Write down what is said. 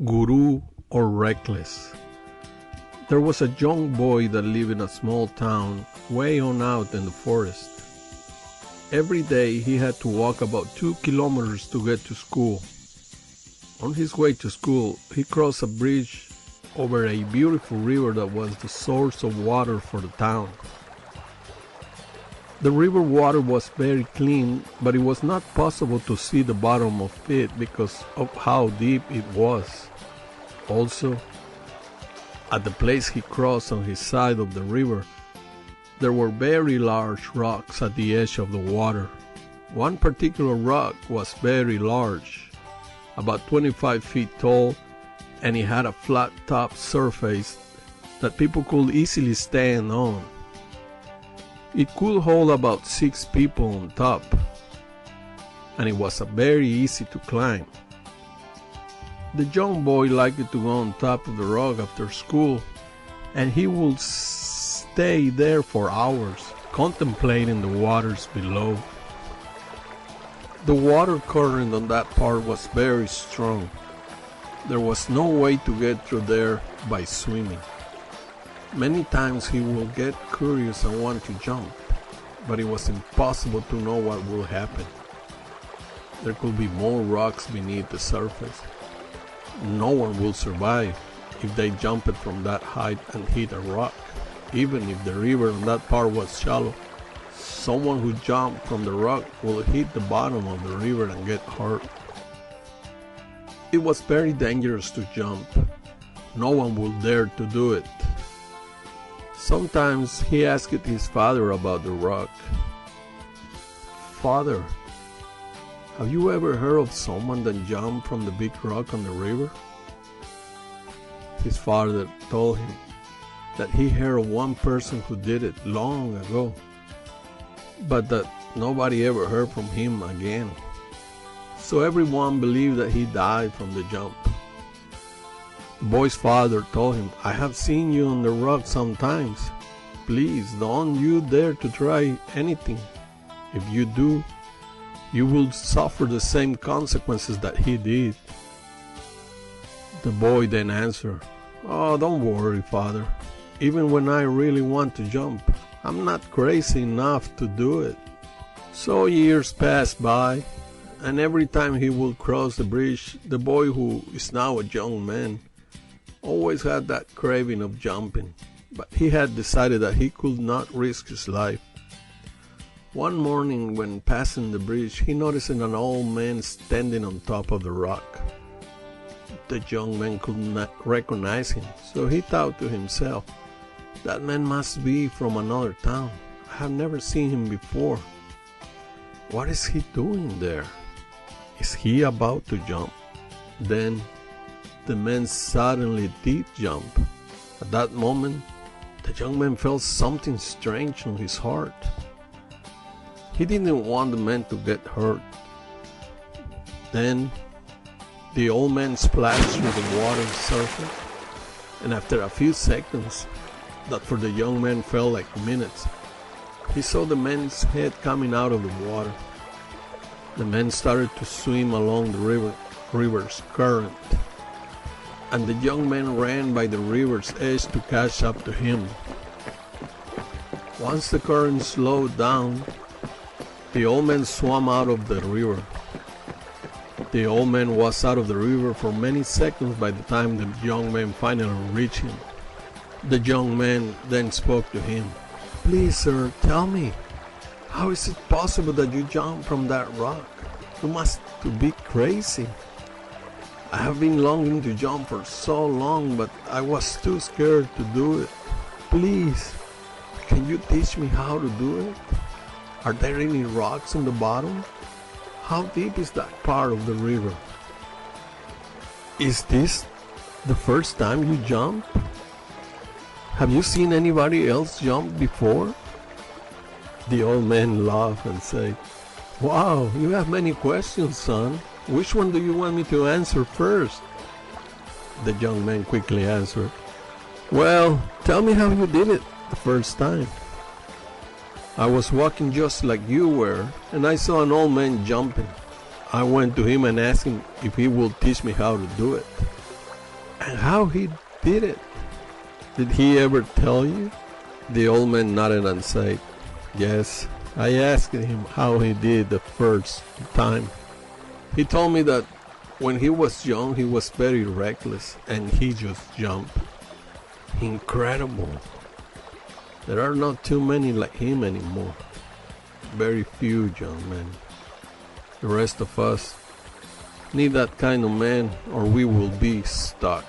Guru or reckless. There was a young boy that lived in a small town way on out in the forest. Every day he had to walk about 2 kilometers to get to school. On his way to school, he crossed a bridge over a beautiful river that was the source of water for the town. The river water was very clean, but it was not possible to see the bottom of it because of how deep it was. Also, at the place he crossed on his side of the river, there were very large rocks at the edge of the water. One particular rock was very large, about 25 feet tall, and it had a flat top surface that people could easily stand on. It could hold about 6 people on top, and it was very easy to climb. The young boy liked to go on top of the rock after school, and he would stay there for hours, contemplating the waters below. The water current on that part was very strong. There was no way to get through there by swimming. Many times he would get curious and want to jump, but it was impossible to know what will happen. There could be more rocks beneath the surface. No one will survive if they jumped from that height and hit a rock, even if the river on that part was shallow. Someone who jumped from the rock will hit the bottom of the river and get hurt. It was very dangerous to jump. No one would dare to do it. Sometimes he asked his father about the rock. "Father, have you ever heard of someone that jumped from the big rock on the river?" His father told him that he heard of one person who did it long ago, but that nobody ever heard from him again. So everyone believed that he died from the jump. The boy's father told him, "I have seen you on the rock sometimes. Please don't you dare to try anything. If you do, you will suffer the same consequences that he did." The boy then answered, "Oh, don't worry, father. Even when I really want to jump, I'm not crazy enough to do it." So years passed by, and every time he would cross the bridge, the boy, who is now a young man, always had that craving of jumping, but he had decided that he could not risk his life. One morning when passing the bridge, he noticed an old man standing on top of the rock. The young man could not recognize him, so he thought to himself, "That man must be from another town. I have never seen him before. What is he doing there? Is he about to jump?" Then the man suddenly did jump. At that moment, the young man felt something strange on his heart. He didn't want the man to get hurt. Then the old man splashed through the water's surface, and after a few seconds, that for the young man felt like minutes, he saw the man's head coming out of the water. The man started to swim along the river's current, and the young man ran by the river's edge to catch up to him. Once the current slowed down, the old man swam out of the river. The old man was out of the river for many seconds by the time the young man finally reached him. The young man then spoke to him. "Please, sir, tell me, how is it possible that you jumped from that rock? You must be crazy. I have been longing to jump for so long, but I was too scared to do it. Please, can you teach me how to do it? Are there any rocks on the bottom? How deep is that part of the river? Is this the first time you jump? Have you seen anybody else jump before?" The old man laughed and said, "Wow, you have many questions, son. Which one do you want me to answer first?" The young man quickly answered, "Well, tell me how you did it the first time." "I was walking just like you were, and I saw an old man jumping. I went to him and asked him if he would teach me how to do it. And how he did it? Did he ever tell you? The old man nodded and said, yes, I asked him how he did the first time. He told me that when he was young, he was very reckless and he just jumped. Incredible. There are not too many like him anymore. Very few, young men. The rest of us need that kind of man or we will be stuck.